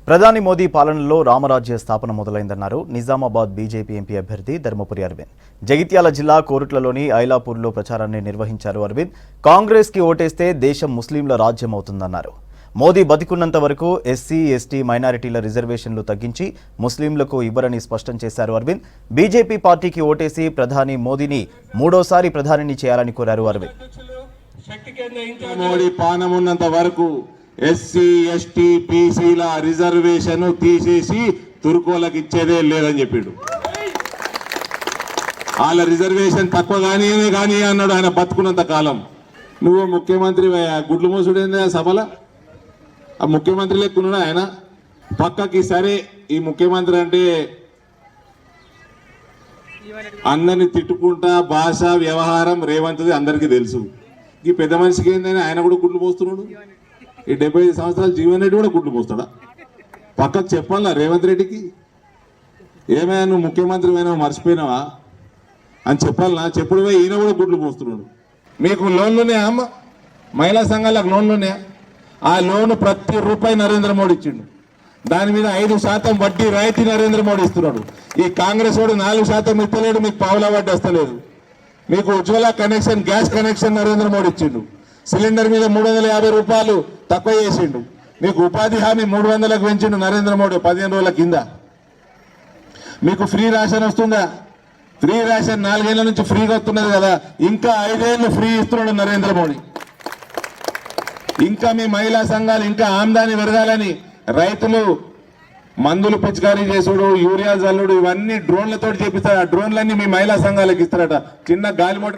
ప్రధాని మోదీ పాలనలో రామరాజ్య స్థాపన మొదలైందన్నారు నిజామాబాద్ బీజేపీ ఎంపీ అభ్యర్థి ధర్మపురి అరవింద్. జగిత్యాల జిల్లా కోరుట్లలోని ఐలాపూర్లో ప్రచారాన్ని నిర్వహించారు అరవింద్. కాంగ్రెస్ కి ఓటేస్తే దేశం ముస్లింల రాజ్యం అవుతుందన్నారు. మోదీ బతికున్నంత వరకు ఎస్సీ, ఎస్టీ, మైనారిటీల రిజర్వేషన్లు తగ్గించి ముస్లింలకు ఇవ్వరని స్పష్టం చేశారు అరవింద్. బీజేపీ పార్టీకి ఓటేసి ప్రధాని మోదీని మూడోసారి ప్రధానిని చేయాలని కోరారు అరవింద్. మోడీ పానమున్నంత వరకు ఎస్సీ, ఎస్టీ, బీసీల రిజర్వేషన్ తీసేసి తుర్కోలకు ఇచ్చేదే లేదని చెప్పిండు. వాళ్ళ రిజర్వేషన్ తక్కువ కానీ అన్నాడు ఆయన బతుకున్నంత కాలం. నువ్వు ముఖ్యమంత్రి గుడ్లు మోసుడేందా సభల? ఆ ముఖ్యమంత్రి లెక్కున్నాడు ఆయన పక్కకి. సరే, ఈ ముఖ్యమంత్రి అంటే అందరిని తిట్టుకుంటా భాష వ్యవహారం రేవంత్ది అందరికీ తెలుసు. ఈ పెద్ద మనిషికి ఏందని ఆయన కూడా గుడ్లు పోస్తున్నాడు. ఈ 75 సంవత్సరాలు జీవన్ రెడ్డి కూడా గుడ్లు పోస్తాడా? పక్కకు చెప్పాలా రేవంత్ రెడ్డికి? ఏమైనా నువ్వు ముఖ్యమంత్రి అయినా మర్చిపోయినావా అని చెప్పాలనా? చెప్పుడు పోయి ఈయన కూడా గుడ్లు పోస్తున్నాడు. మీకు లోన్లున్నాయా అమ్మ? మహిళా సంఘాలకు లోన్లున్నాయా? ఆ లోను ప్రతి రూపాయి నరేంద్ర మోడీ ఇచ్చిండు. దాని మీద 5% వడ్డీ రాయితీ నరేంద్ర మోడీ ఇస్తున్నాడు. ఈ కాంగ్రెస్ వాడు 4% ఇస్తలేడు, మీకు పావులా వడ్డీ వస్తలేదు. మీకు Ujjwala connection, gas connection Narendra Modi ఇచ్చిండు. సిలిండర్ మీద 350 రూపాయలు తక్కువ చేసిండు. మీకు ఉపాధి హామీ 300లకు పెంచిండు నరేంద్ర మోడీ 15 రోజుల కింద. మీకు ఫ్రీ రేషన్ వస్తుందా? ఫ్రీ రేషన్ 4 ఏళ్ల నుంచి ఫ్రీగా వస్తున్నది కదా, ఇంకా 5 ఏళ్ళు ఫ్రీ ఇస్తున్నాడు నరేంద్ర మోడీ. ఇంకా మీ మహిళా సంఘాలు ఇంకా ఆమ్దాని పెరగాలని రైతులు మందులు పిచికారీ చేసుడు, యూరియా జల్లుడు, ఇవన్నీ డ్రోన్లతో చేపిస్తారు. ఆ డ్రోన్లన్నీ మీ మహిళా సంఘాలకు ఇస్తారట. చిన్న గాలిమోట